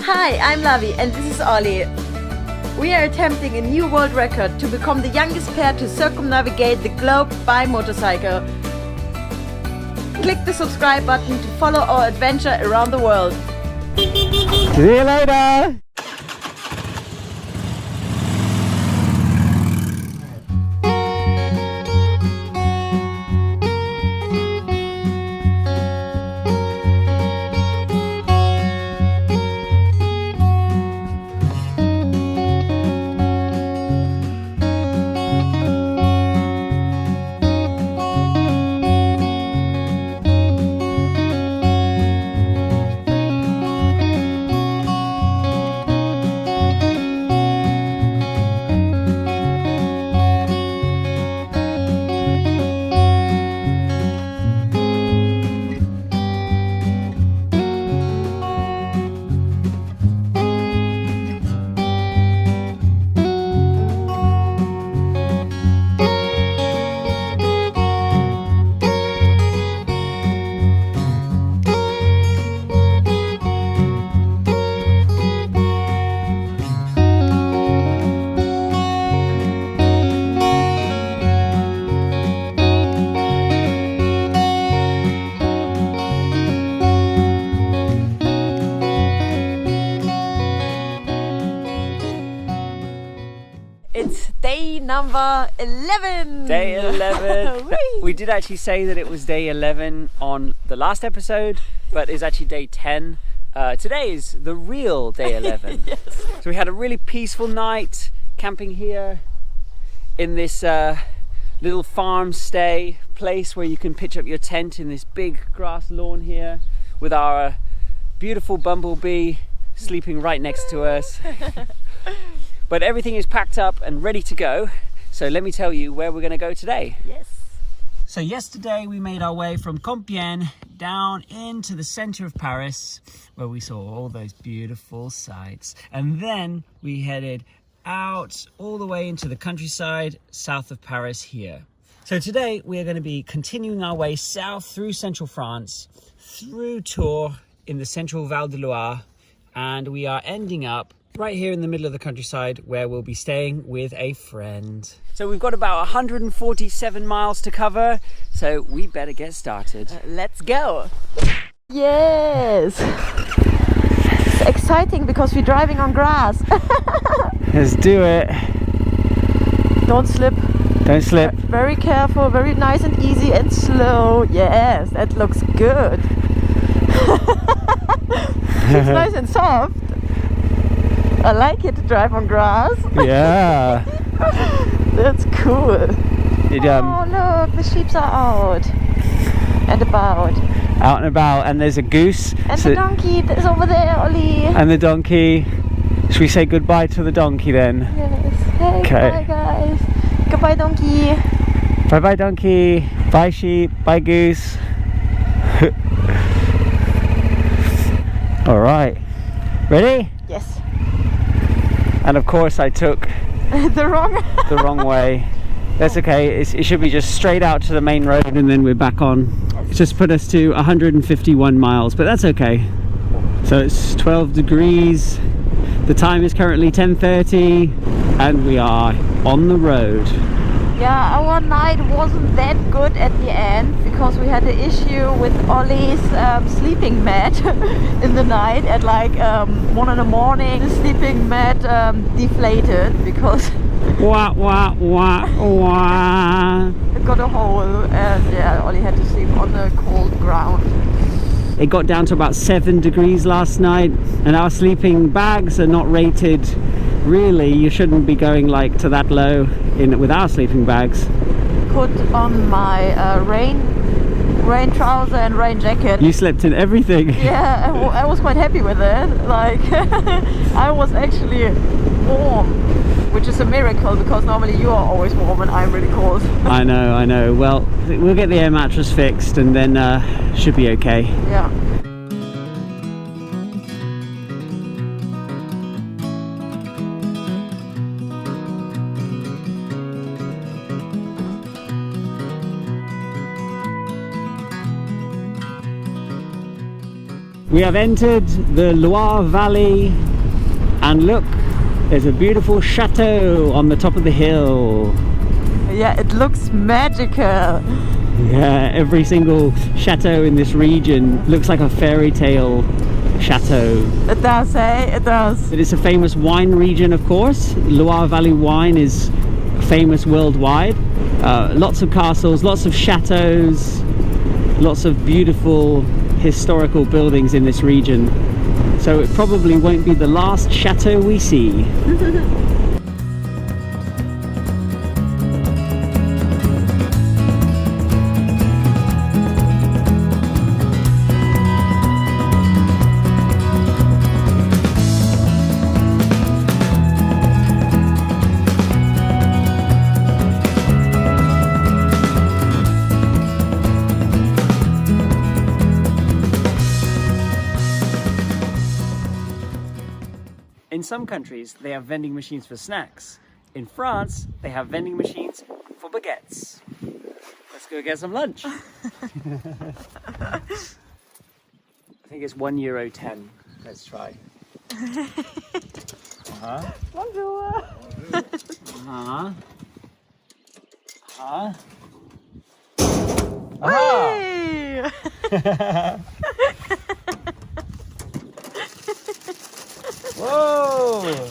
Hi, I'm Lavi and this is Ollie. We are attempting a new world record to become the youngest pair to circumnavigate the globe by motorcycle. Click the subscribe button to follow our adventure around the world. See you later! It's day number 11! Day 11. We did actually say that it was day 11 on the last episode, but it's actually day 10. Today is the real day 11. Yes. So we had a really peaceful night camping here in this little farm stay place where you can pitch up your tent in this big grass lawn here with our beautiful bumblebee sleeping right next to us. But everything is packed up and ready to go. So let me tell you where we're going to go today. Yes. So yesterday we made our way from Compiègne down into the center of Paris, where we saw all those beautiful sights. And then we headed out all the way into the countryside south of Paris here. So today we are going to be continuing our way south through central France, through Tours in the central Val de Loire, and we are ending up right here in the middle of the countryside where we'll be staying with a friend. So we've got about 147 miles to cover, so we better get started. Let's go! Yes! It's exciting because we're driving on grass. Let's do it. Don't slip. Don't slip. Very careful, very nice and easy and slow. Yes, that looks good. It's nice and soft. I like it to drive on grass. Yeah. That's cool. Oh look, the sheep are out and about. Out and about, and there's a goose. And the donkey is over there, Ollie. And the donkey. Should we say goodbye to the donkey then? Yes. Hey, Okay. Goodbye guys. Goodbye donkey. Bye bye donkey. Bye sheep. Bye goose. All right. Ready? Yes. And of course I took the wrong way. That's okay. It should be just straight out to the main road and then we're back on. It's just put us to 151 miles, but that's okay. So it's 12 degrees. The time is currently 10:30 and we are on the road. Yeah, our night wasn't that good at the end because we had an issue with Ollie's sleeping mat in the night at like 1 in the morning. The sleeping mat deflated because Wah wah wah wah. it got a hole and yeah, Ollie had to sleep on the cold ground. It got down to about 7 degrees last night and our sleeping bags are not rated. Really, you shouldn't be going like to that low with our sleeping bags. Put on my rain trouser and rain jacket. You slept in everything. Yeah, I was quite happy with it. Like, I was actually warm, which is a miracle because normally you are always warm and I'm really cold. I know. Well, we'll get the air mattress fixed and then should be okay. Yeah. We have entered the Loire Valley, and look, there's a beautiful chateau on the top of the hill. Yeah, it looks magical. Yeah, every single chateau in this region looks like a fairy tale chateau. It does, eh? It does. It is a famous wine region, of course. Loire Valley wine is famous worldwide. Lots of castles, lots of chateaus, lots of beautiful historical buildings in this region. So it probably won't be the last chateau we see. In some countries, they have vending machines for snacks. In France, they have vending machines for baguettes. Let's go get some lunch. I think it's €1.10. Let's try. Bonjour. Hey. Whoa!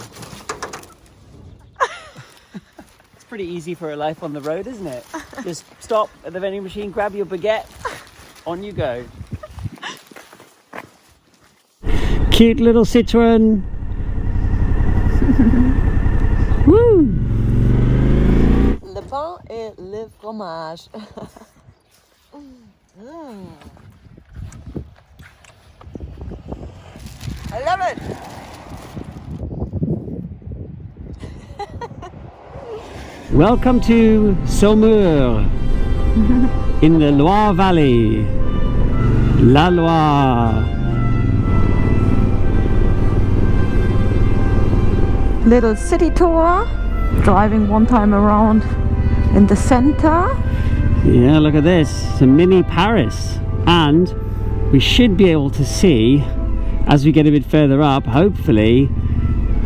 It's pretty easy for a life on the road, isn't it? Just stop at the vending machine, grab your baguette, on you go. Cute little Citroen. Woo! Le pain et le fromage. I love it. Welcome to Saumur in the Loire Valley. La Loire. Little city tour. Driving one time around in the center. Yeah, look at this. It's a mini Paris. And we should be able to see, as we get a bit further up, hopefully,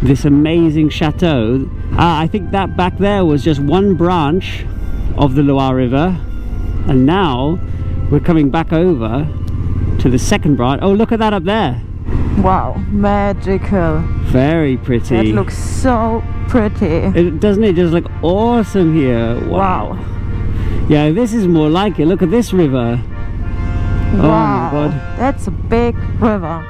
this amazing chateau. I think that back there was just one branch of the Loire River, and now we're coming back over to the second branch. Oh, look at that up there. Wow, magical. Very pretty. That looks so pretty. Doesn't it just look awesome here? Wow. Yeah, this is more like it. Look at this river. Wow, oh my God. That's a big river.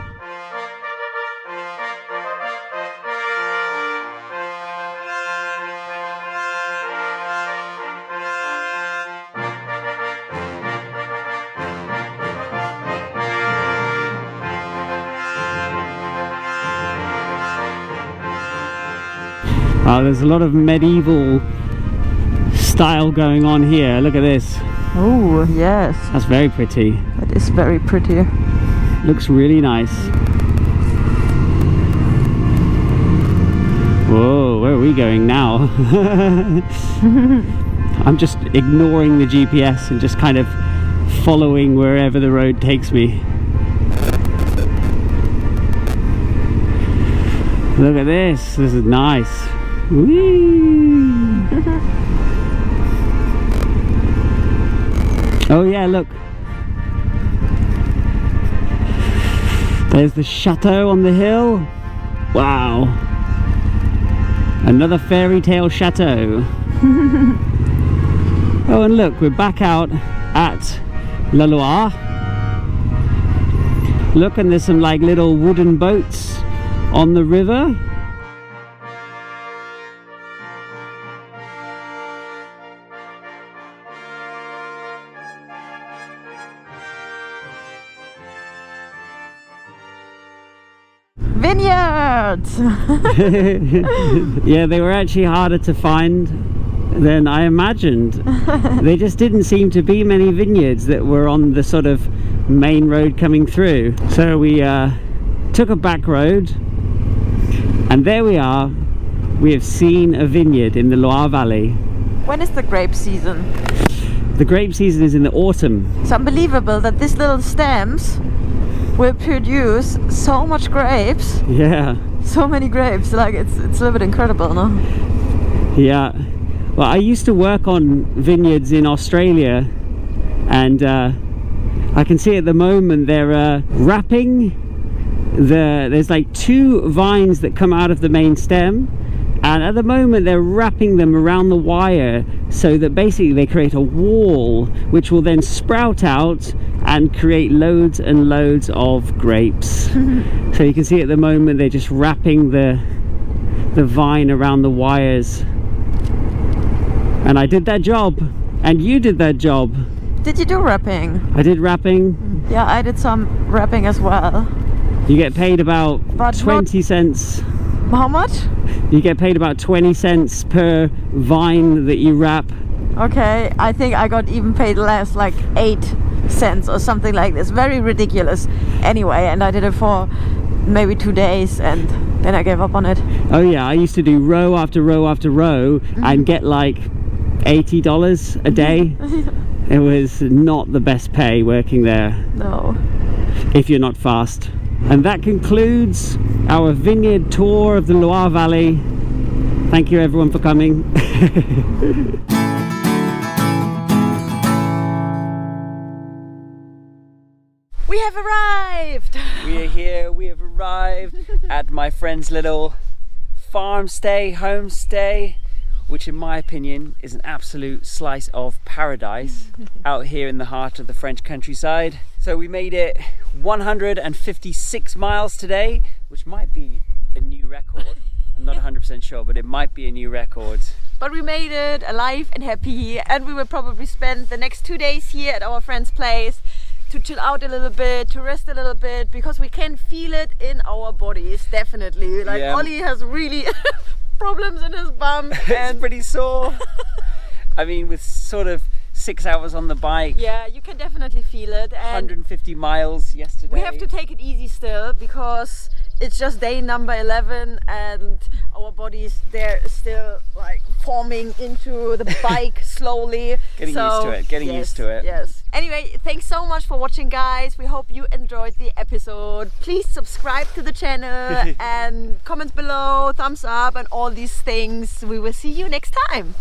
Oh, there's a lot of medieval style going on here. Look at this. Oh, yes. That's very pretty. That is very pretty. Looks really nice. Whoa, where are we going now? I'm just ignoring the GPS and just kind of following wherever the road takes me. Look at this. This is nice. Whee! Oh yeah, look. There's the chateau on the hill. Wow. Another fairy tale chateau. Oh, and look, we're back out at La Loire. Look, and there's some like little wooden boats on the river. Vineyards! Yeah, they were actually harder to find than I imagined. There just didn't seem to be many vineyards that were on the sort of main road coming through. So we took a back road, and there we are. We have seen a vineyard in the Loire Valley. When is the grape season? The grape season is in the autumn. It's unbelievable that these little stems will produce so much grapes. Yeah. So many grapes. Like it's a little bit incredible, no? Yeah. Well, I used to work on vineyards in Australia, and I can see at the moment they're wrapping there's like 2 vines that come out of the main stem, and at the moment they're wrapping them around the wire so that basically they create a wall which will then sprout out and create loads and loads of grapes. So you can see at the moment they're just wrapping the vine around the wires, and I did that job, and you did that job. Did you do wrapping? I did wrapping. Yeah, I did some wrapping as well. You get paid about But 20 cents. How much? You get paid about 20 cents per vine that you wrap. Okay, I think I got even paid less, like 8 cents or something like this. Very ridiculous. Anyway, and I did it for maybe 2 days, and then I gave up on it. Oh yeah, I used to do row after row after row and get like $80 a day. It was not the best pay working there. No. If you're not fast. And that concludes our vineyard tour of the Loire Valley. Thank you everyone for coming. We have arrived! We are here, we have arrived at my friend's little farmstay, homestay, which in my opinion is an absolute slice of paradise out here in the heart of the French countryside. So we made it 156 miles today, which might be a new record. I'm not 100% sure, but it might be a new record. But we made it alive and happy, and we will probably spend the next 2 days here at our friend's place to chill out a little bit, to rest a little bit, because we can feel it in our bodies, definitely. Like Yeah. Ollie has really problems in his bum. It's pretty sore. I mean, with sort of 6 hours on the bike, Yeah, you can definitely feel it. And 150 miles yesterday. we have to take it easy still, because it's just day number 11 and our bodies, they're still like forming into the bike slowly. Getting used to it, getting used to it. Yes. Anyway, thanks so much for watching, guys. We hope you enjoyed the episode. Please subscribe to the channel and comment below, thumbs up and all these things. We will see you next time.